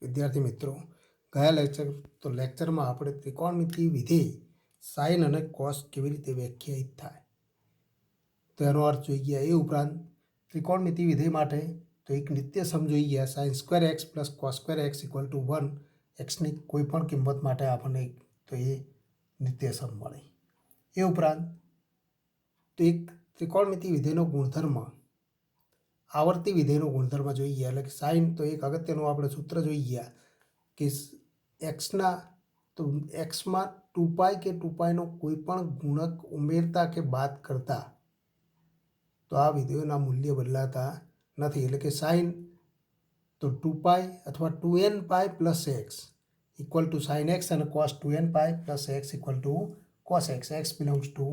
विद्यार्थी मित्रों, गया लेक्चर में આપણે ત્રિકોણમિતિ વિધેય સાઇન અને કોસ કેવી રીતે વ્યાખ્યાયિત થાય તેનો અર્થ જોઈ ગયા। એ ઉપરાંત ત્રિકોણમિતિ વિધેય માટે તો એક નિત્યસમ જોઈ ગયા। Sine square x plus cos square x equal to 1 એક્સની કોઈ પણ કિંમત માટે આપણને તો એ નિત્યસમ મળે। એ ઉપરાંત તો એક ત્રિકોણમિતિ વિધેયનો ગુણધર્મ आवर्ती विधेयનો गुणधर्म જોઈ ગયા। એટલે કે સાઇન તો એક અગત્યનું આપણે સૂત્ર જોઈ ગયા કે એક્સના તો એક્સમાં 2π કે 2πનો કોઈ પણ ગુણક ઉમેરતા કે બાદ કરતા તો આ વિધેયોના મૂલ્ય બદલાતા નથી। એટલે કે સાઇન તો 2π અથવા 2nπ plus x equal to sine x અને cos 2nπ plus x equal to cos x. X belongs to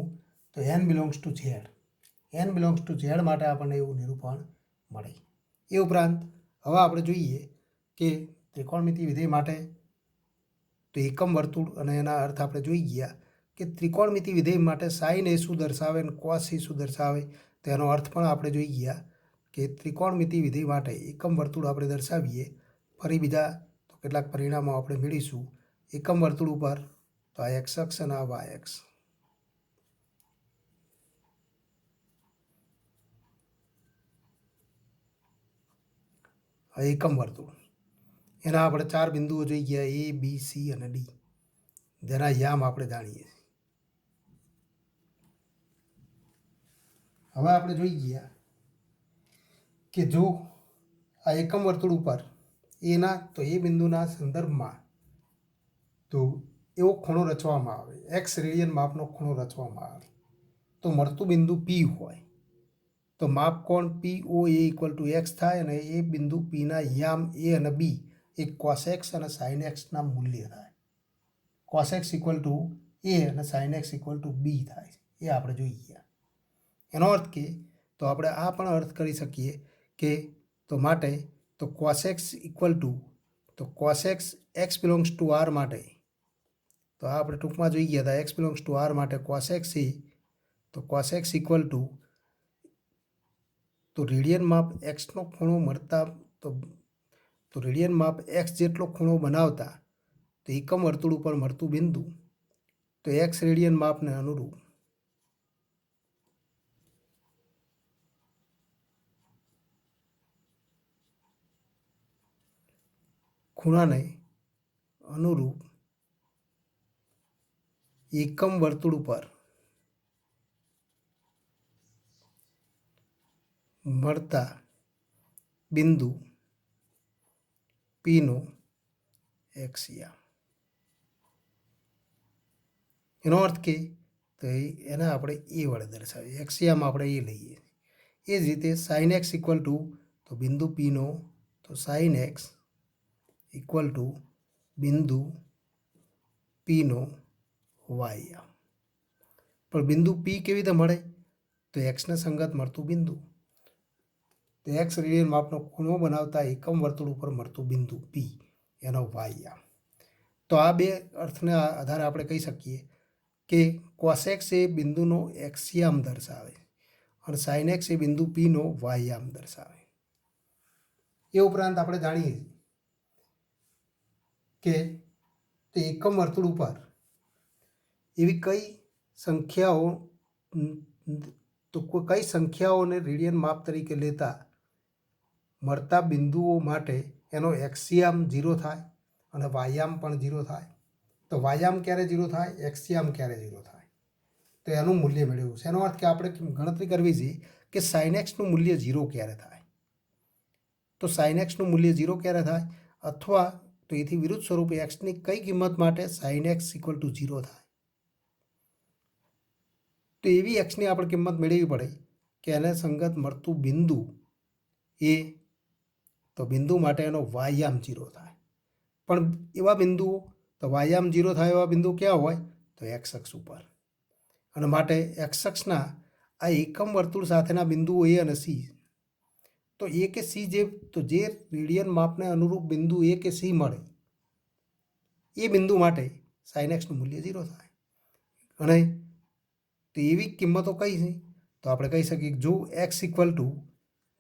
તો n belongs to Z. N belongs to Z માટે આપણને એવું નિરૂપણ મળે। એ ઉપરાંત હવે આપણે જોઈએ કે ત્રિકોણમિતિ વિધેય માટે તો એકમ વર્તુળ અને એના અર્થ આપણે જોઈ ગયા કે ત્રિકોણમિતિ વિધેય માટે સાઇન એ શું દર્શાવે અને કોસ એ શું દર્શાવે તેનો અર્થ પણ આપણે જોઈ ગયા કે ત્રિકોણમિતિ વિધેય માટે એકમ વર્તુળ આપણે દર્શાવીએ। ફરી બીજા તો કેટલાક પરિણામો આપણે મેળવીશું। એકમ વર્તુળ ઉપર તો આ એક્સ અક્ષ અને આ વાય અક્ષ, એકમ વર્તુળ એના આપણે 4 બિંદુઓ જોઈ ગયા, એ બી સી અને ડી, જેના યામ આપણે જાણીએ છીએ। હવે આપણે જોઈ ગયા કે જો આ એકમ વર્તુળ ઉપર એના તો એ બિંદુના સંદર્ભમાં તો એવો ખૂણો રચવામાં આવે, એક્સ રેડિયન માપનો ખૂણો રચવામાં આવે તો મળતું બિંદુ પી હોય તો માપ કોણ પી ઓ એ ઇક્વલ ટુ એક્સ થાય અને એ બિંદુ પીના યામ એ અને બી એ કોસ એક્સ અને સાઇન એક્સના મૂલ્ય થાય। કોસ એક્સ ઇક્વલ ટુ એ અને સાઇન એક્સ ઇક્વલ ટુ બી થાય, એ આપણે જોઈ ગયા। એનો અર્થ કે તો આપણે આ પણ અર્થ કરી શકીએ કે તો માટે તો કોસ એક્સ ઇક્વલ ટુ તો cos x x belongs to R માટે તો આ આપણે ટૂંકમાં જોઈ ગયા હતા। એક્સ બિલોંગ્સ ટુ આર માટે કોસ એક્સ એ તો કોસ એક્સ ઇક્વલ ટુ તો રેડિયન માપ એક્સનો ખૂણો મળતા તો રેડિયન માપ એક્સ જેટલો ખૂણો બનાવતા તો એકમ વર્તુળ ઉપર મળતું બિંદુ તો એક્સ રેડિયન માપને અનુરૂપ ખૂણાને અનુરૂપ એકમ વર્તુળ ઉપર મળતા બિંદુ પીનો એક્સ યામ। એનો અર્થ કે તો એને આપણે એ વડે દર્શાવીએ, એક્સ યામ આપણે એ લઈએ। એ જ રીતે સાઇન એક્સ ઇક્વલ ટુ તો બિંદુ પીનો તો સાઇન એક્સ ઇક્વલ ટુ બિંદુ પીનો વાય યામ। પણ બિંદુ પી કેવી રીતે મળે તો એક્સને સંગત મળતું બિંદુ તો એક્સ રેડિયન માપનો ખૂણો બનાવતા એકમ વર્તુળ ઉપર મળતું બિંદુ પી એનો વાય યામ। તો આ બે અર્થના આધારે આપણે કહી શકીએ કે કોસ એક્સ એ બિંદુનો એક્સ યામ દર્શાવે અને સાઇન એક્સ એ બિંદુ પીનો વાય યામ દર્શાવે। એ ઉપરાંત આપણે જાણીએ કે તે એકમ વર્તુળ ઉપર એવી કઈ સંખ્યાઓને રેડિયન માપ તરીકે લેતા મળતા બિંદુઓ માટે એનો એક્સયામ 0 થાય અને વાયામ પણ 0 થાય। તો વાયામ ક્યારે 0 થાય, એક્સયામ ક્યારે 0 થાય તો એનું મૂલ્ય મેળવ્યું છે। એનો અર્થ કે આપણે ગણતરી કરવી છે કે સાઇન એક્સનું મૂલ્ય 0 ક્યારે થાય તો સાઇન એક્સનું મૂલ્ય 0 ક્યારે થાય અથવા તો એથી વિરુદ્ધ સ્વરૂપે એક્સની કઈ કિંમત માટે સાઇન એક્સ ઇક્વલ ટુ 0 થાય તો એવી એક્સની આપણે કિંમત મેળવવી પડે કે એને સંગત મળતું બિંદુ એ તો બિંદુ માટે એનો વાયામ 0 થાય। પણ એવા બિંદુઓ તો વાયામ 0 થાય એવા બિંદુ ક્યાં હોય તો એક્સ અક્ષ ઉપર અને માટે એક્સ અક્ષના આ એકમ વર્તુળ સાથેના બિંદુઓ એ અને સી તો એ કે સી જે રેડિયન માપને અનુરૂપ બિંદુ એ કે સી મળે એ બિંદુ માટે સાઇન એક્સનું મૂલ્ય 0 થાય। અને તો એવી કિંમતો કઈ છે તો આપણે કહી શકીએ જો એક્સ ઇક્વલ ટુ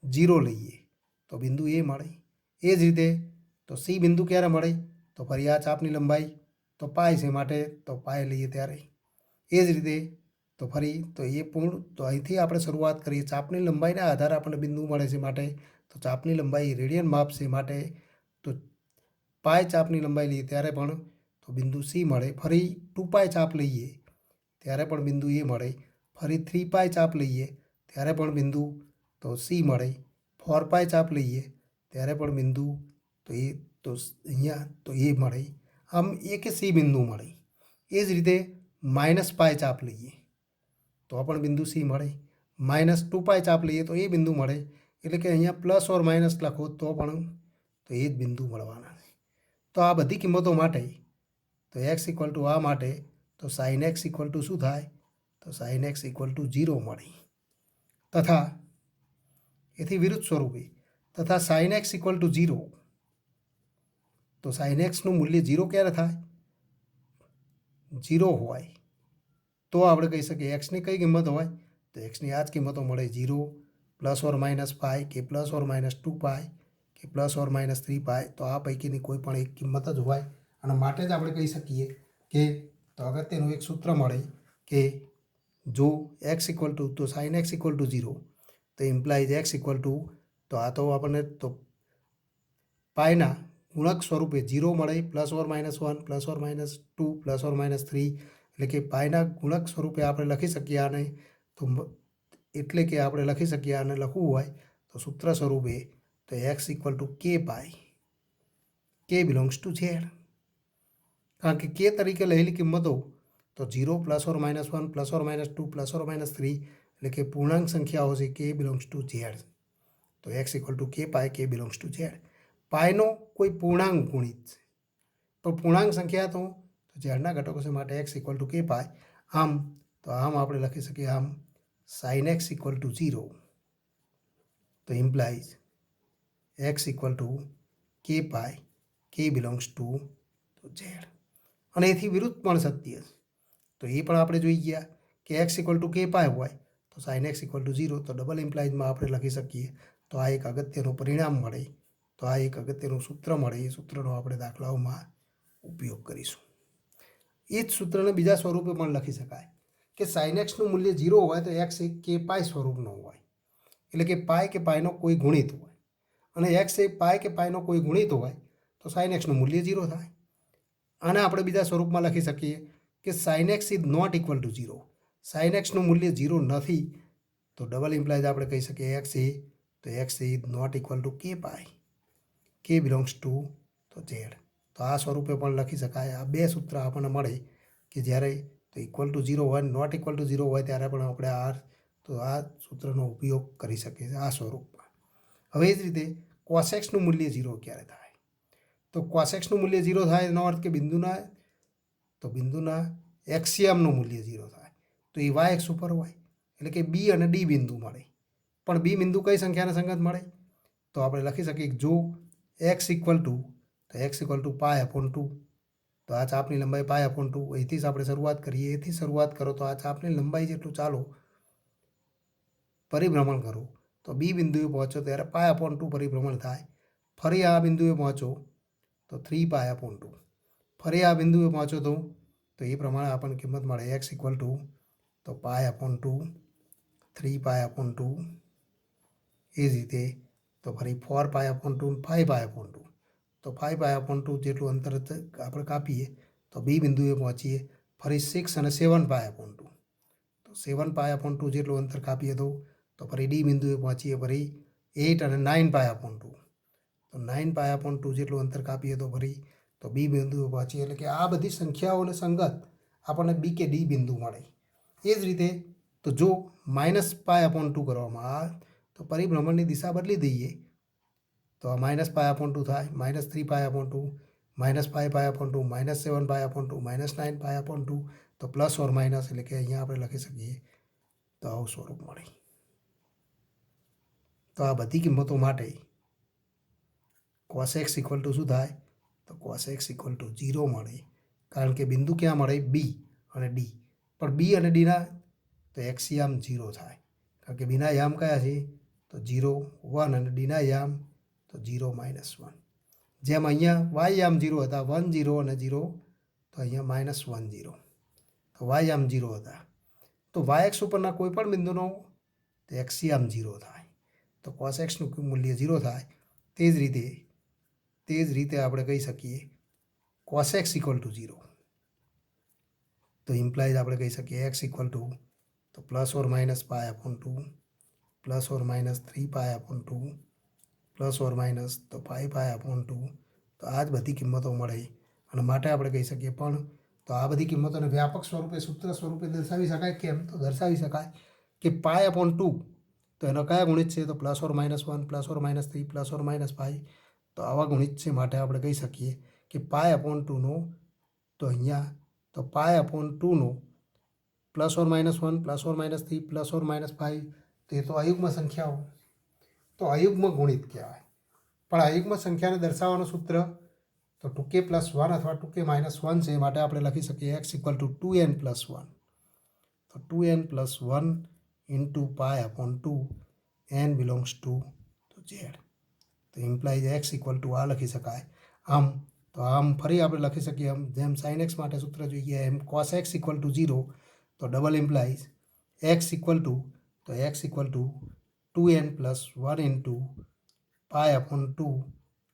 0 લઈએ તો બિંદુ એ મળે। એ જ રીતે તો સી બિંદુ ક્યારે મળે? તો ફરી આ ચાપની લંબાઈ તો પાય છે માટે તો પાય લઈએ ત્યારે. એ જ રીતે તો ફરી તો એ પૂર્ણ તો અહીંથી આપણે શરૂઆત કરીએ. ચાપની લંબાઈના આધારે આપણને બિંદુ મળે છે માટે તો ચાપની લંબાઈ રેડિયન માપ છે માટે તો પાય ચાપની લંબાઈ લઈએ ત્યારે પણ તો બિંદુ સી મળે. ફરી 2 પાય ચાપ લઈએ ત્યારે પણ બિંદુ એ મળે. ફરી 3 પાય ચાપ લઈએ ત્યારે પણ બિંદુ તો સી મળે. 4 પાય ચાપ લઈએ ત્યારે પણ બિંદુ તો એ તો અહીંયા તો એ મળે. આમ એ કે સી બિંદુ મળે. એ જ રીતે માઇનસ પાય ચાપ લઈએ તો પણ બિંદુ સી મળે. -2 પાય ચાપ લઈએ તો એ બિંદુ મળે. એટલે કે અહીંયા પ્લસ ઓર માઇનસ લખો તો પણ તો એ જ બિંદુ મળવાના છે. તો આ બધી કિંમતો માટે તો એક્સ ઇક્વલ ટુ આ માટે તો સાઇન એક્સ ઇક્વલ ટુ શું થાય? તો સાઇન એક્સ ઇક્વલ ટુ 0 મળે. તથા એથી વિરુદ્ધ સ્વરૂપે તથા સાઇન એક્સ ઇક્વલ ટુ 0 તો સાઇન એક્સનું મૂલ્ય 0 ક્યારે થાય? 0 હોય તો આપણે કહી શકીએ એક્સની કઈ કિંમત હોય? તો એક્સની આ જ કિંમતો મળે. 0 પ્લસ ઓર માઇનસ પાય કે પ્લસ ઓર માઇનસ 2 પાય કે પ્લસ ઓર માઇનસ 3 પાય. તો આ પૈકીની કોઈ પણ એક કિંમત જ હોય. અને માટે જ આપણે કહી શકીએ કે તો અગત્યનું એક સૂત્ર મળે કે જો એક્સ ઇક્વલ ટુ તો સાઇન એક્સ ઇક્વલ ટુ 0 તો ઇમ્પ્લાઇઝ એક્સ ઇક્વલ ટુ તો આ તો આપણને તો પાયના ગુણક સ્વરૂપે 0 મળે plus or minus 1 plus or minus 2 plus or minus 3 એટલે કે પાયના ગુણક સ્વરૂપે આપણે લખી શકીએ આને. તો એટલે કે આપણે લખી શકીએ આને લખવું હોય તો સૂત્ર સ્વરૂપે તો એક્સ ઇક્વલ ટુ કે pi k belongs to Z. કારણ કે કે તરીકે લહેલી કિંમતો તો 0 plus or minus 1 plus or minus 2 plus or minus 3 એટલે કે પૂર્ણાંક સંખ્યાઓ છે કે બિલોંગ્સ ટુ ઝેડ. તો એક્સ ઇક્વલ ટુ કે pi k belongs to Z. પાયનો કોઈ પૂર્ણાંક ગુણિત છે પણ પૂર્ણાંક સંખ્યા તો ઝેડના ઘટકો છે માટે એક્સ ઇક્વલ ટુ કે પાય. આમ તો આમ આપણે લખી શકીએ આમ સાઇન એક્સ ઇક્વલ ટુ 0 તો ઇમ્પ્લાઇઝ એક્સ ઇક્વલ ટુ કે pi k belongs to Z. અને એથી વિરુદ્ધ પણ સત્ય છે. તો એ પણ આપણે જોઈ ગયા કે એક્સ ઇક્વલ ટુ કે પાય હોય તો સાઇન એક્સ ઇક્વલ ટુ 0 તો ડબલ ઇમ્પ્લાઇઝમાં આપણે લખી શકીએ. તો આ એક અગત્યનું પરિણામ મળે. તો આ એક અગત્યનું સૂત્ર મળે. એ સૂત્રનો આપણે દાખલાઓમાં ઉપયોગ કરીશું. એ જ સૂત્રને બીજા સ્વરૂપે પણ લખી શકાય કે સાઇન એક્સનું મૂલ્ય 0 હોય તો એક્સ એ કે પાય સ્વરૂપનો હોય. એટલે કે પાય કે પાયનો કોઈ ગુણિત હોય અને એક્સ એ પાય કે પાયનો કોઈ ગુણિત હોય તો સાઇન એક્સનું મૂલ્ય 0 થાય. આને આપણે બીજા સ્વરૂપમાં લખી શકીએ કે sine x is not equal to 0. Sine એક્સનું મૂલ્ય 0 નથી તો ડબલ ઇમ્પ્લાઇઝ આપણે કહી શકીએ એક્સ એ તો x is not equal to કે પાય કે બિલોંગ્સ ટુ તો ઝેડ. તો આ સ્વરૂપે પણ લખી શકાય. આ બે સૂત્ર આપણને મળે કે જ્યારે તો ઇક્વલ ટુ 0 હોય નોટ ઇક્વલ ટુ 0 હોય ત્યારે પણ આપણે આ સૂત્રનો ઉપયોગ કરી શકીએ છીએ આ સ્વરૂપમાં. હવે એ જ રીતે કોસેક્સનું મૂલ્ય 0 ક્યારે થાય? તો કોસેક્સનું મૂલ્ય 0 થાય એનો અર્થ કે બિંદુના એક્સિયમનું મૂલ્ય 0 થાય તો એ વાય એક્સ ઉપર હોય એટલે કે બી અને ડી બિંદુ મળે. પણ બી બિંદુ કઈ સંખ્યાને સંગત મળે? તો આપણે લખી શકીએ જો x equal to pi upon 2 તો આ ચાપની લંબાઈ પાય અપોન 2 અહીંથી જ આપણે શરૂઆત કરીએ. એથી શરૂઆત કરો તો આ ચાપની લંબાઈ જેટલું ચાલો પરિભ્રમણ કરો તો બી બિંદુએ પહોંચો ત્યારે પાય અપોન 2 પરિભ્રમણ થાય. ફરી આ બિંદુએ પહોંચો તો 3 પાય અપોન 2. ફરી આ બિંદુએ પહોંચો તો એ પ્રમાણે આપણને કિંમત મળે એક્સ ઇક્વલ ટુ તો પાય અપોન 2 3 પાય અપોન 2. એ જ રીતે તો ફરી 4 પાય અપોન 2 5 પાય અપોન 2 તો 5 પાય અપોન 2 જેટલું અંતર આપણે કાપીએ તો બી બિંદુએ પહોંચીએ. ફરી 6 અને 7 પાય અપોન 2 તો 7 પાય અપોન 2 જેટલું અંતર કાપીએ તો ફરી ડી બિંદુએ પહોંચીએ. ફરી 8 અને 9 પાય અપોન 2 તો 9 પાય અપોન 2 જેટલું અંતર કાપીએ તો ફરી તો બી બિંદુએ પહોંચીએ. એટલે કે આ બધી સંખ્યાઓને સંગત આપણને બી કે ડી બિંદુ મળે. એ જ રીતે તો જો માઇનસ પાય અપોન 2 કરવામાં આવે તો પરિભ્રમણની દિશા બદલી દઈએ તો આ માઇનસ પાય અપોન 2 થાય -3 પાય અપોન 2 -5 પાય અપોન 2 -7 પાય અપોન 2 -9 પાય અપોન 2 તો પ્લસ ઓર માઇનસ એટલે કે અહીંયા આપણે લખી શકીએ તો આવું સ્વરૂપ મળે. તો આ બધી કિંમતો માટે કોસ એક્સ ઇક્વલ ટુ શું થાય? તો કોસ એક્સ ઇક્વલ ટુ 0 મળે. કારણ કે બિંદુ ક્યાં મળે? બી અને ડી. પણ બી અને ડીના તો એક્સિયામ 0 થાય કારણ કે બીના યામ કયા છે? તો 0 1 અને ડીના યામ તો 0 -1. જેમ અહીંયા વાય આમ 0 હતા 1 0 અને 0 તો અહીંયા -1 0 તો વાય આમ 0 હતા તો વાય એક્સ ઉપરના કોઈ પણ બિંદુનો તો એક્સી આમ 0 થાય તો કોસ એક્સનું મૂલ્ય 0 થાય તે જ રીતે આપણે કહી શકીએ કોસ એક્સ ઇક્વલ ટુ 0 તો ઇમ્પ્લાઇઝ આપણે કહી શકીએ એક્સ ઇક્વલ ટુ તો +or-π/2 +or-3π/2 +or- તો 5π/2 તો આ જ બધી કિંમતો મળે અને માટે આપણે કહી શકીએ પણ તો આ બધી કિંમતોને વ્યાપક સ્વરૂપે સૂત્ર સ્વરૂપે દર્શાવી શકાય કેમ તો દર્શાવી શકાય કે π/2 તો એનો કયા ગુણિત છે તો +or-1 +or-3 +or-5 તો આવા ગુણિત છે માટે આપણે કહી શકીએ કે π/2 નો તો અહીંયા તો π/2 નો +or-1 +or-3 +or-5 તે તો અયુગ્મ સંખ્યાઓ તો અયુગ્મ ગુણિત કહેવાય પણ અયુગ્મ સંખ્યાને દર્શાવવાનું સૂત્ર તો 2k + 1 અથવા 2k - 1 છે માટે આપણે લખી શકીએ x = 2n + 1 તો 2n + 1 × π/2 n belongs to z તો ઇમ્પ્લાઇઝ x = આ લખી શકાય આમ ફરી આપણે લખી શકીએ જેમ sin x માટે સૂત્ર જોઈએ એમ cos x = 0 તો double implies x = 2n + 1 × π/2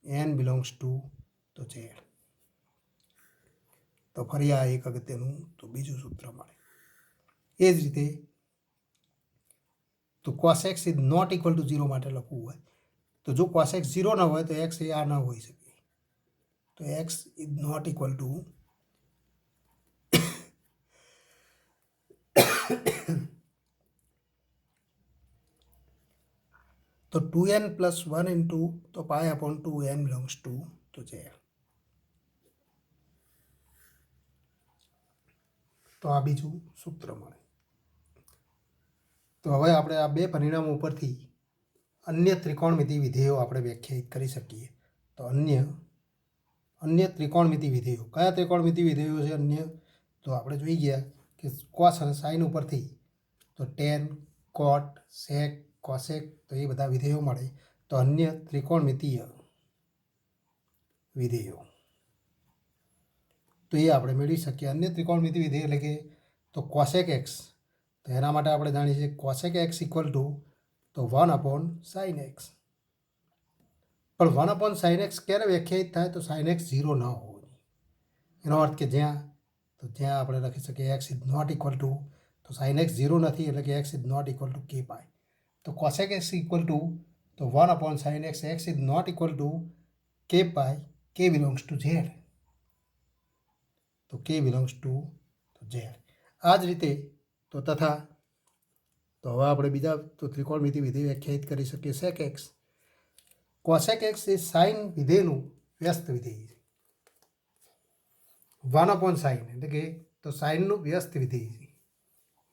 n belongs to z તો ફરી આ એક અગત્યનું તો બીજું સૂત્ર મળે એ જ રીતે તો cos x ≠ 0 માટે લખવું હોય તો જો cos x 0 ન હોય તો x એ આ ન હોઈ શકે તો x ≠ તો 2n + 1 × તો π/2 n બિલોંગ્સ ટુ z તો આ બીજું સૂત્ર મળે તો હવે આપણે આ બે પરિણામો ઉપરથી અન્ય ત્રિકોણમિતિ વિધેયો આપણે વ્યાખ્યાયિત કરી શકીએ તો અન્ય ત્રિકોણમિતિ વિધેયો કયા ત્રિકોણમિતિ વિધેયો છે અન્ય તો આપણે જોઈ ગયા કે કોસ અને સાઇન ઉપરથી તો tan cot sec cosec તો એ બધા વિધેયો મળે તો અન્ય ત્રિકોણમિતિય વિધેયો તો એ આપણે મેળવી શકીએ અન્ય ત્રિકોણમિતિ વિધેય એટલે કે તો cosec x તો એના માટે આપણે જાણીએ છીએ cosec x = તો 1/sin x પણ 1/sin x ક્યારે વ્યાખ્યાયિત થાય તો sin x 0 ન હોવો એનો અર્થ કે જ્યાં આપણે લખી શકીએ x ≠ તો sin x 0 નથી એટલે કે x ≠ k π તો cosec x = તો 1/sin x x ≠ k π k belongs to z તો k બિલોંગ્સ ટુ z આ જ રીતે તો તથા તો હવે આપણે બીજા તો ત્રિકોણમિતિ વિધેય વ્યાખ્યાયિત કરી શકીએ sec x cosec x એ સાઇન વિધેયનું વ્યસ્ત વિધેય છે 1/sin એટલે કે તો સાઇનનું વ્યસ્ત વિધેય છે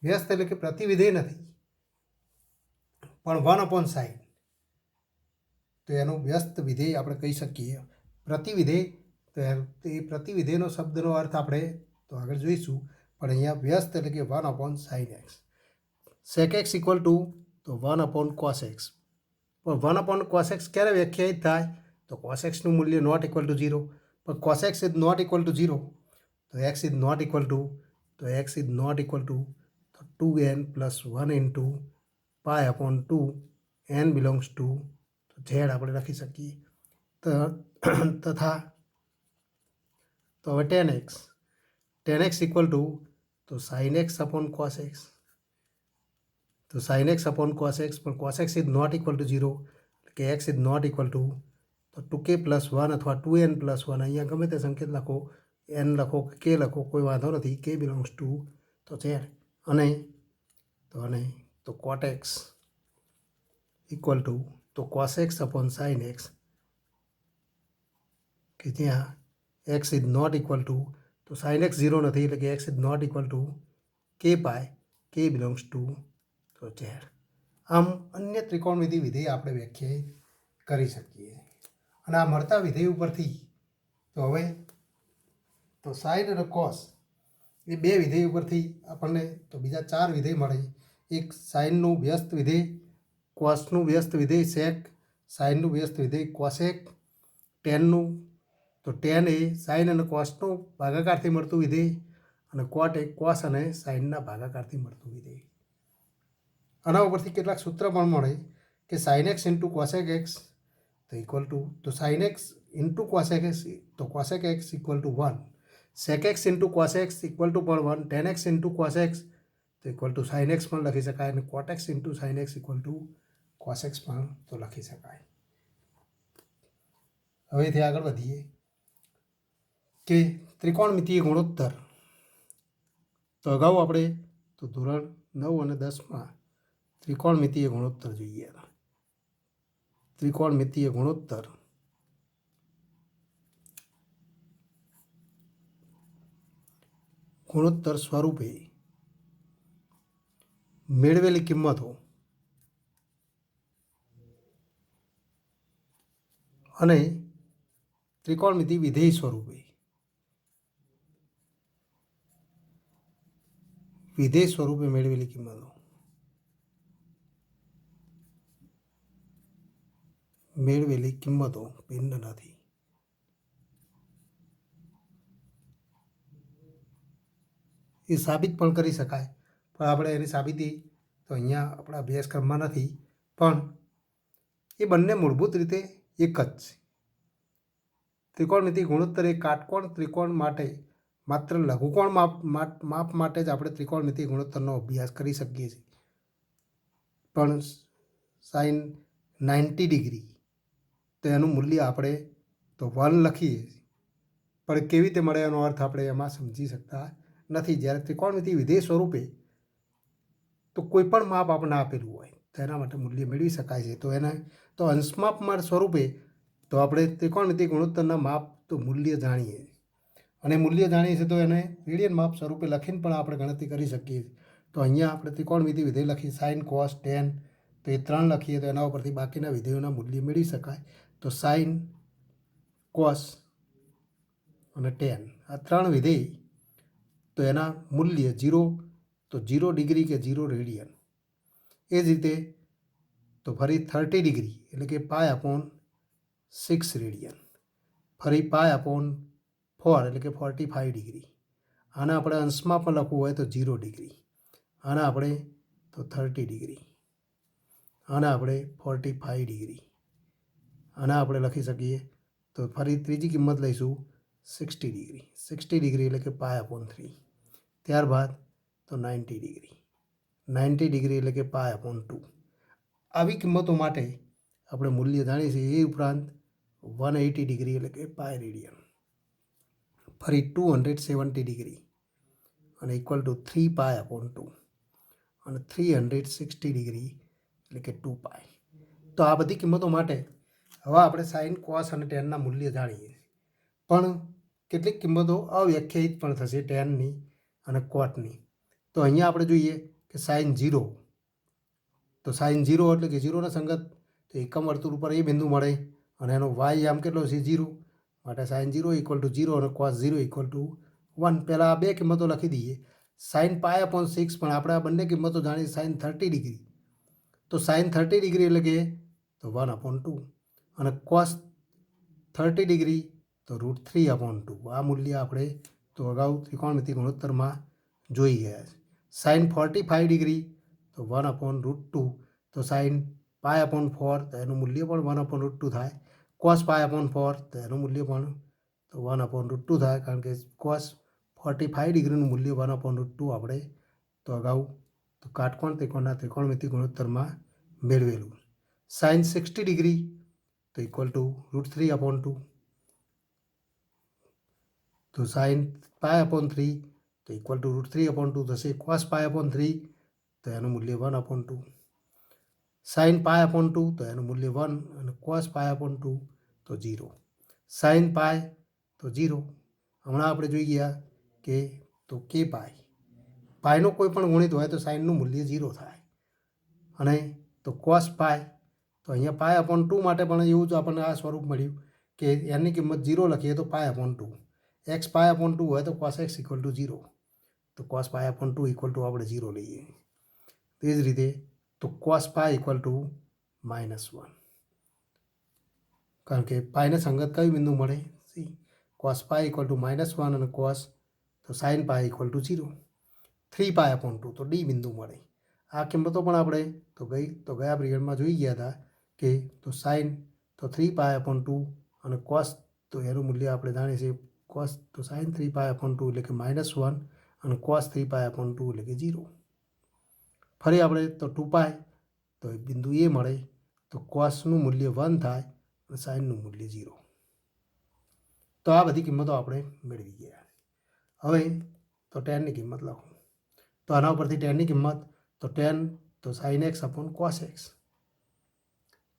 વ્યસ્ત એટલે કે પ્રતિવિધેય નથી પણ 1/sin તો એનું વ્યસ્ત વિધેય આપણે કહી શકીએ પ્રતિવિધેય તો એ પ્રતિવિધેયનો શબ્દનો અર્થ આપણે તો આગળ જોઈશું પણ અહીંયા વ્યસ્ત એટલે કે 1/sin x sec x = તો 1/cos x પણ 1/cos x ક્યારે વ્યાખ્યાયિત થાય તો cos x નું મૂલ્ય ≠ 0 પણ cos x ≠ 0 તો x ≠ તો 2n + 1 × π/2 n belongs to z આપણે લખી શકીએ તથા તો હવે tan x = તો sin x/cos x તો sin x/cos x પણ cos x ≠ 0 કે x ≠ તો 2k + 1 અથવા 2n + 1 અહીંયા ગમે તે સંકેત લખો n લખો કે k લખો કોઈ વાંધો નથી k બિલોંગ્સ ટુ તો z અને તો cot x = તો cos x/sin x કે જ્યાં x ≠ તો sin x 0 નથી એટલે કે x ≠ k π k belongs to તો z આમ અન્ય ત્રિકોણમિતિ વિધેય આપણે વ્યાખ્યાયિત કરી શકીએ અને આ મળતા વિધેય ઉપરથી તો હવે તો સાઇન અને કોસ એ બે વિધેય ઉપરથી આપણને તો બીજા 4 વિધેય મળે એક સાઇનનું વ્યસ્ત વિધેય કોસનું વ્યસ્ત વિધેય સેક સાઇનનું વ્યસ્ત વિધેય કોસેક ટેનનું તો ટેન એ સાઇન અને કોસનો ભાગાકારથી મળતું વિધેય અને કોટ એ કોસ અને સાઇનના ભાગાકારથી મળતું વિધેય. આના ઉપરથી કેટલાક સૂત્ર પણ મળે કે sine x into cosec x તો ઇક્વલ ટુ તો sine x into cosec x તો cosec x equal to 1, sec x into cos x equal to પણ 1, tan x into cos x તો ઇક્વલ ટુ સાઇન એક્સ પણ લખી શકાય અને cot x into sine x equal to cos x પણ તો લખી શકાય. હવેથી આગળ વધીએ કે ત્રિકોણમિતિય ગુણોત્તર. તો અગાઉ આપણે તો ધોરણ 9 અને 10માં ત્રિકોણમિતિય ગુણોત્તર જોઈએ. ત્રિકોણમિતિય ગુણોત્તર ગુણોત્તર સ્વરૂપે મેળવેલી કિંમતો અને ત્રિકોણમિતિ વિધેય સ્વરૂપે મેળવેલી કિંમતો ભિન્ન નથી. એ સાબિત પણ કરી શકાય, પણ આપણે એની સાબિતી તો અહીંયા આપણા અભ્યાસક્રમમાં નથી. પણ એ બંને મૂળભૂત રીતે એક જ છે. ત્રિકોણમિતિ ગુણોત્તર એ કાટકોણ ત્રિકોણ માટે માત્ર લઘુકોણ માપ માટે જ આપણે ત્રિકોણમિતિ ગુણોત્તરનો અભ્યાસ કરી શકીએ છીએ. પણ સાઇન 90 ડિગ્રી તો એનું મૂલ્ય આપણે તો 1 લખીએ, પણ કેવી રીતે મળે એનો અર્થ આપણે એમાં સમજી શકતા નથી. જ્યારે ત્રિકોણમિતિ વિધેય સ્વરૂપે તો કોઈ પણ માપ આપણને આપેલું હોય તો એના માટે મૂલ્ય મેળવી શકાય છે. તો એને તો અંશમાપમાં સ્વરૂપે તો આપણે ત્રિકોણમિતિ ગુણોત્તરના માપ તો મૂલ્ય જાણીએ અને મૂલ્ય જાણીએ છીએ તો એને રેડિયન માપ સ્વરૂપે લખીને પણ આપણે ગણતરી કરી શકીએ. તો અહીંયા આપણે ત્રિકોણમિતિ વિધેય લખીએ સાઇન કોસ ટેન તો એ 3 લખીએ તો એના ઉપરથી બાકીના વિધેયોના મૂલ્ય મેળવી શકાય. તો સાઇન કોસ અને ટેન આ 3 વિધેય તો એના મૂલ્ય 0 તો 0 ડિગ્રી કે 0 રેડિયન. એ જ રીતે તો ફરી 30 ડિગ્રી એટલે કે π/6 રેડિયન, ફરી π/4 એટલે કે 45 ડિગ્રી. આના આપણે અંશમાં પણ લખવું હોય તો 0 ડિગ્રી, આના આપણે તો 30 ડિગ્રી, આના આપણે 45 ડિગ્રી, આના આપણે લખી શકીએ તો ફરી ત્રીજી કિંમત લઈશું 60 ડિગ્રી. 60 ડિગ્રી એટલે કે π/3. ત્યારબાદ તો 90 ડિગ્રી, 90 ડિગ્રી એટલે કે π/2. આવી કિંમતો માટે આપણે મૂલ્ય જાણીએ છીએ. એ ઉપરાંત 180 ડિગ્રી એટલે કે પાય રેડિયન, ફરી 270 ડિગ્રી અને ઇક્વલ ટુ 3π/2 અને 360 ડિગ્રી એટલે કે 2π. તો આ બધી કિંમતો માટે હવે આપણે સાઇન કોસ અને ટેનના મૂલ્ય જાણીએ. પણ કેટલીક કિંમતો અવ્યાખ્યાયિત પણ થશે ટેનની અને કોટની. તો અહીંયા આપણે જોઈએ કે સાઇન 0 તો સાઇન 0 એટલે કે 0ના સંગત તો એકમ વર્તુળ ઉપર એ બિંદુ મળે અને એનો વાય આમ કેટલો છે 0, માટે સાઇન 0 ઇક્વલ ટુ 0 અને કોસ 0 ઇક્વલ ટુ 1. પહેલાં આ બે કિંમતો લખી દઈએ. સાઇન π/6 પણ આપણે આ બંને કિંમતો જાણીએ. સાઇન 30 ડિગ્રી તો સાઇન 30 ડિગ્રી એટલે કે તો 1/2 અને કોસ 30 ડિગ્રી તો √3/2. આ મૂલ્ય આપણે તો અગાઉ ત્રિકોણમિતિ ગુણોત્તરમાં જોઈ ગયા છે. સાઇન 45 ડિગ્રી તો 1/√2 તો સાઇન π/4 તો એનું મૂલ્ય પણ 1/√2 થાય. કોસ π/4 તો એનું મૂલ્ય પણ તો 1/√2 થાય, કારણ કે કોસ 45 ડિગ્રીનું મૂલ્ય 1/√2 આપણે તો અગાઉ તો કાટકોણ ત્રિકોણના ત્રિકોણમિતિ ગુણોત્તરમાં મેળવેલું. સાઇન 60 ડિગ્રી તો ઇક્વલ ટુ √3/2 તો સાઇન π/3 તો ઇક્વલ ટુ √3/2 થશે. કોસ π/3 તો એનું મૂલ્ય 1/2, સાઇન π/2 તો એનું મૂલ્ય 1 અને કોસ π/2 તો 0. સાઇન પાય તો 0. હમણાં આપણે જોઈ ગયા કે તો કે પાયનો કોઈ પણ ગુણિત હોય તો સાઇનનું મૂલ્ય 0 થાય. અને તો કોસ પાય તો અહીંયા π/2 માટે પણ એવું જ આપણને આ સ્વરૂપ મળ્યું કે એની કિંમત 0 લખીએ તો π/2. એક્સ π/2 હોય તો કોસ એક્સ ઇક્વલ ટુ 0, તો કોસ π/2 ઇક્વલ ટુ આપણે 0 લઈએ. તે જ રીતે તો કોસ પાય ઇક્વલ ટુ -1. कारण के पाई ने संगत कई बिंदु मळे सी कॉस पाई इक्वल टू -1 અને cos तो sin पाई इक्वल टू 0 3π/2 तो डी बिंदु मळे आ किंमतो पण આપણે તો ગયા પિરિયડમાં જોઈ ગયા હતા કે તો sin તો 3π/2 અને cos તો એનું મૂલ્ય આપણે જાણીએ છીએ cos તો sin 3π/2 એટલે કે -1 અને cos 3π/2 એટલે કે 0 ફરી આપણે તો 2π તો બિંદુ એ મળે તો cosનું મૂલ્ય 1 થાય અને sinનું મૂલ્ય 0 તો આ બધી કિંમતો આપણે મેળવી ગયા હવે તો tanની કિંમત લખો તો આના ઉપરથી tanની કિંમત તો tan તો sin x upon cos x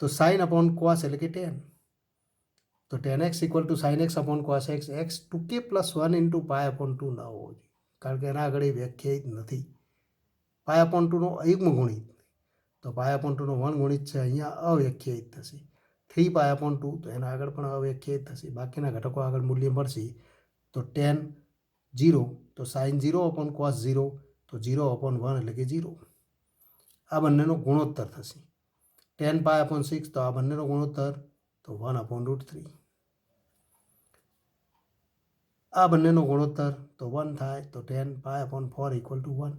તો sin upon cos એટલે કે tan તો tan x equal to sin x upon cos x x 2k plus 1 into π/2 ના હોવો જોઈએ કારણ કે એના આગળ એ વ્યાખ્યાયિત નથી π/2 નો અયુગ્મ ગુણિત તો π/2 નો વર્ગ ગુણિત છે અહીંયા અવ્યાખ્યાયિત થશે 3π/2 તો એના આગળ પણ અવ્યાખ્યાયિત થશે બાકીના ઘટકો આગળ મૂલ્ય મળશે તો tan 0 તો sin 0 upon cos 0 તો 0 upon 1 એટલે કે 0 આ બંનેનો ગુણોત્તર થશે tan π/6 તો આ બંનેનો ગુણોત્તર તો 1 upon √3 આ બંનેનો ગુણોત્તર તો 1 થાય તો tan π/4 equal to 1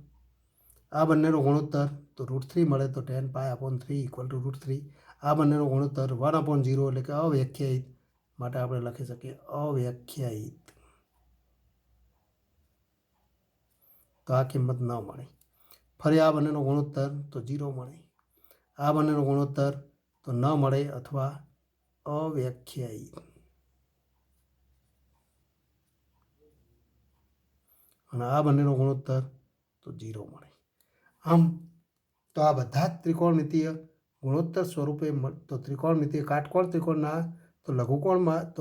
આ બંનેનો ગુણોત્તર તો √3 મળે તો tan π/3 equal to √3 આ બંનેનો ગુણોત્તર 1 upon 0 એટલે કે અવ્યાખ્યાયિત માટે આપણે લખી શકીએ અવ્યાખ્યાયિત તો આ કિંમત ન મળે ફરી આ બંનેનો ગુણોત્તર તો 0 મળે આ બંનેનો ગુણોત્તર તો ન મળે અથવા અવ્યાખ્યાયિત અને આ બંનેનો ગુણોત્તર તો 0 મળે આમ તો આ બધા જ ત્રિકોણમિતીય ગુણોત્તર સ્વરૂપે તો ત્રિકોણમિતીય કાટકોણ ત્રિકોણના તો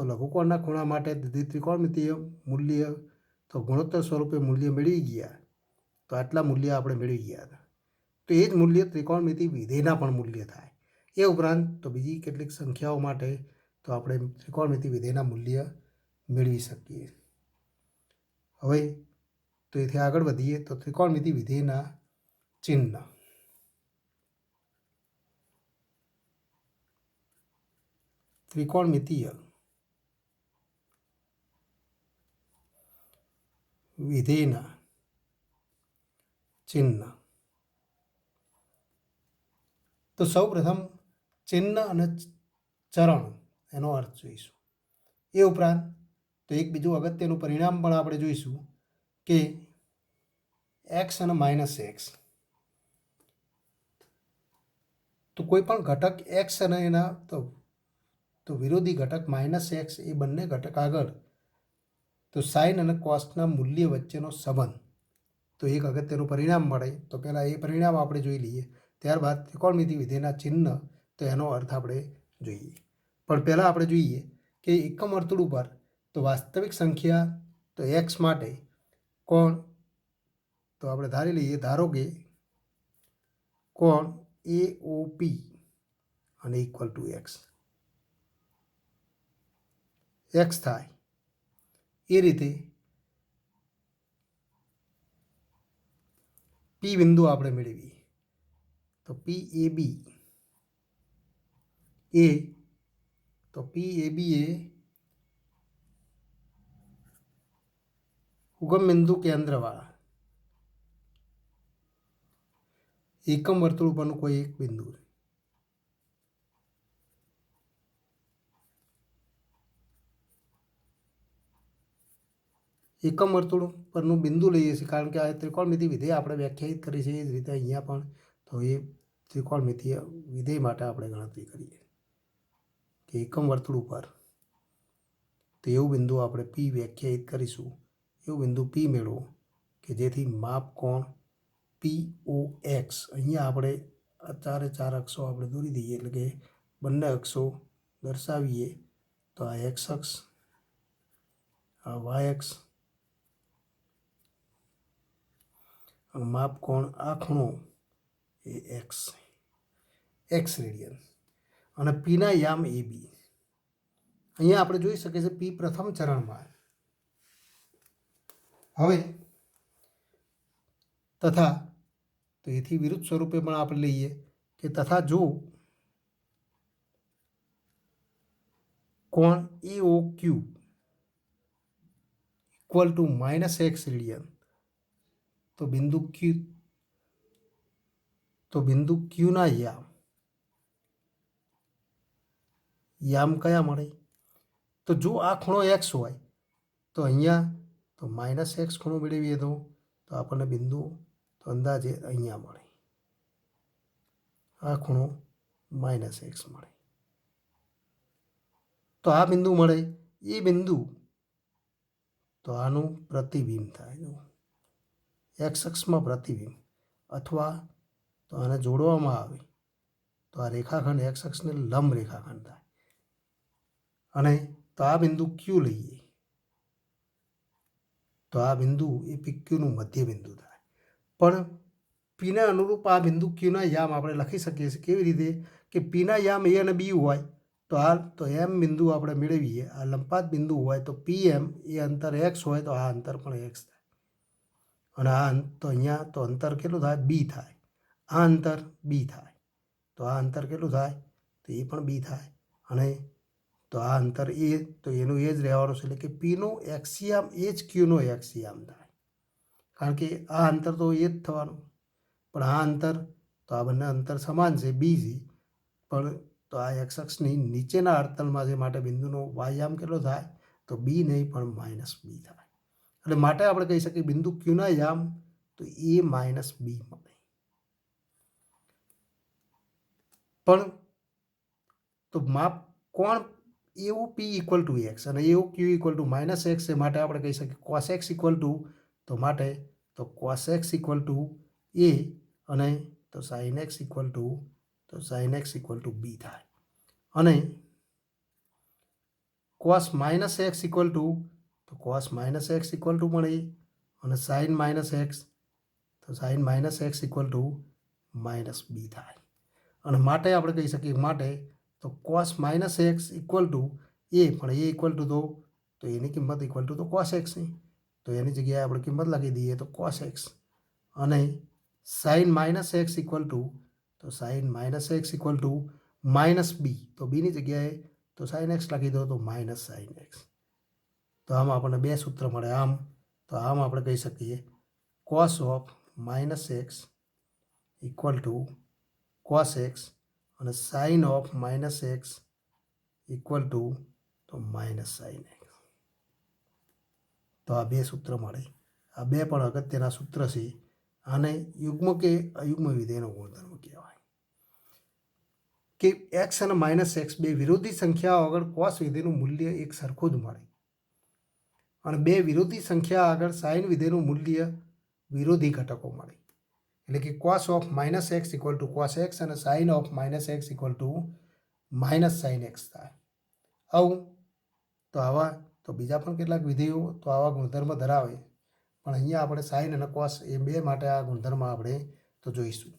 લઘુકોણના ખૂણા માટે ત્રિકોણમિતીય મૂલ્ય તો ગુણોત્તર સ્વરૂપે મૂલ્ય મેળવી ગયા તો આટલા મૂલ્ય આપણે મેળવી ગયા હતા તો એ જ મૂલ્ય ત્રિકોણમિતિ વિધેયના પણ મૂલ્ય થાય એ ઉપરાંત તો બીજી કેટલીક સંખ્યાઓ માટે તો આપણે ત્રિકોણમિતિ વિધેયના મૂલ્ય મેળવી શકીએ હવે તો એથી આગળ વધીએ તો ત્રિકોણમિતિ વિધેયના ચિહ્ન ત્રિકોણમિતીય વિધેયના ચિહ્ન તો સૌ પ્રથમ ચિહ્ન અને ચરણ એનો અર્થ જોઈશું એ ઉપરાંત તો એક બીજું અગત્યનું પરિણામ પણ આપણે જોઈશું કે x અને -x તો કોઈ પણ ઘટક x અને એના તો વિરોધી ઘટક -x એ બંને ઘટક આગળ તો sin અને cosના મૂલ્ય વચ્ચેનો સંબંધ તો એક અગત્યનું પરિણામ મળે તો પહેલાં એ પરિણામ આપણે જોઈ લઈએ ત્યારબાદ ત્રિકોણમિતિ વિધેયના ચિહ્ન તો એનો અર્થ આપણે જોઈએ પણ પહેલાં આપણે જોઈએ કે એકમ વર્તુળ ઉપર તો વાસ્તવિક સંખ્યા તો x માટે કોણ તો આપણે ધારી લઈએ ધારો કે કોણ AOP અને ઇક્વલ ટુ x થાય એ રીતે P બિંદુ આપણે મેળવીએ તો PAB એ ઉગમ બિંદુ કેન્દ્રવાળા એકમ વર્તુળ ઉપરનું કોઈ એક બિંદુ એકમ વર્તુળ પરનું બિંદુ લઈએ છીએ કારણ કે આ ત્રિકોણમિતિ વિધેય આપણે વ્યાખ્યાયિત કરી છે એ જ રીતે અહીંયા પણ તો એ ત્રિકોણમિતિય વિધેય માટે આપણે ગણતરી કરીએ કે એકમ વર્તુળ ઉપર તો એવું બિંદુ આપણે P વ્યાખ્યાયિત કરીશું એવું બિંદુ P મેળવો કે જેથી માપ કોણ POX અહીંયા આપણે આ ચારે ચાર અક્ષો આપણે દોરી દઈએ એટલે કે બંને અક્ષો દર્શાવીએ તો આ x અક્ષ આ y અક્ષ અને માપ કોણ આ ખૂણો એ x રેડિયન અને પીના યામ AB અહીંયા આપણે જોઈ શકીએ છીએ P પ્રથમ ચરણમાં હવે તથા તો એથી વિરુદ્ધ સ્વરૂપે પણ આપણે લઈએ કે તથા જો કોણ AOQ equal to -x radian, તો બિંદુ ક્યુના યામ કયા મળે? તો જો આ ખૂણો x હોય તો અહીંયા તો -x ખૂણો મેળવીએ તો આપણને બિંદુ તો અંદાજે અહીંયા મળે, આ ખૂણો -x મળે. તો આ બિંદુ મળે, એ બિંદુ તો આનું પ્રતિબિંબ થાય, x અક્ષમાં પ્રતિબિંબ, અથવા તો આને જોડવામાં આવે તો આ રેખાખંડ x અક્ષને લંબ રેખાખંડ થાય. અને તો આ બિંદુ ક્યુ લઈએ તો આ બિંદુ એ PQનું મધ્ય બિંદુ થાય. પણ પીને અનુરૂપ આ બિંદુ ક્યુના યામ આપણે લખી શકીએ છીએ કેવી રીતે કે પીના યામ A અને B હોય તો એમ બિંદુ આપણે મેળવીએ, આ લંપાત બિંદુ હોય તો PM એ અંતર x હોય તો આ અંતર પણ x થાય. અને આ તો અહીંયા તો અંતર કેટલું થાય? B થાય. આ અંતર B થાય તો આ અંતર કેટલું થાય? તો એ પણ B થાય. અને તો આ અંતર એ તો એનું એ જ રહેવાનું છે, એટલે કે પીનો એક્સિયામ એ જ ક્યુનો એક્સિયામ થાય, કારણ કે આ અંતર તો એ જ થવાનું. પણ આ અંતર તો આ બંને અંતર સમાન છે BC, પણ તો આ x અક્ષની નીચેના અર્તલમાં છે માટે બિંદુનો વાયામ કેટલો થાય? તો B નહીં પણ -B થાય. એટલે માટે આપણે કહી શકીએ બિંદુ ક્યુના યામ તો A - B મળે. પણ તો માપ કોણ AOP ઇક્વલ ટુ x અને AOQ ઇક્વલ ટુ -x છે માટે આપણે કહી શકીએ cos x ઇક્વલ ટુ તો માટે તો cos x equal to A અને તો sin x equal to B થાય. અને cos -x ઇક્વલ ટુ તો cos -x ઇક્વલ ટુ પણ A અને sin -x તો sin -x equal to -B થાય. અને માટે આપણે કહી શકીએ માટે તો cos -x equal to A, પણ A ઇક્વલ ટુ તો એની કિંમત ઇક્વલ ટુ તો cos x ની, તો એની જગ્યાએ આપણે કિંમત લખી દઈએ તો cos x. અને sin -x ઇક્વલ ટુ તો sin -x equal to -B, તો બીની જગ્યાએ તો sin x લખી દો તો -sin x. તો આમ આપણને બે સૂત્ર મળે. આમ આપણે કહી શકીએ cos of -x equal to cos x અને sin of -x equal to તો -sin x. તો આ બે સૂત્ર મળે. આ બે પણ અગત્યના સૂત્ર છે. આને યુગ્મ કે અયુગ્મ વિધેયનો ગુણધર્મ કહેવાય કે x અને -x બે વિરોધી સંખ્યાઓ આગળ cos વિધેયનું મૂલ્ય એક સરખું જ મળે, અને બે વિરોધી સંખ્યા આગળ sin વિધેયનું મૂલ્ય વિરોધી ઘટકો મળે. એટલે કે cos of -x equal to cos x અને sin of -x equal to -sin x થાય. આવું તો આવા તો બીજા પણ કેટલાક વિધેયો તો આવા ગુણધર્મ ધરાવે, પણ અહીંયા આપણે sin અને cos એ બે માટે આ ગુણધર્મ આપણે તો જોઈશું.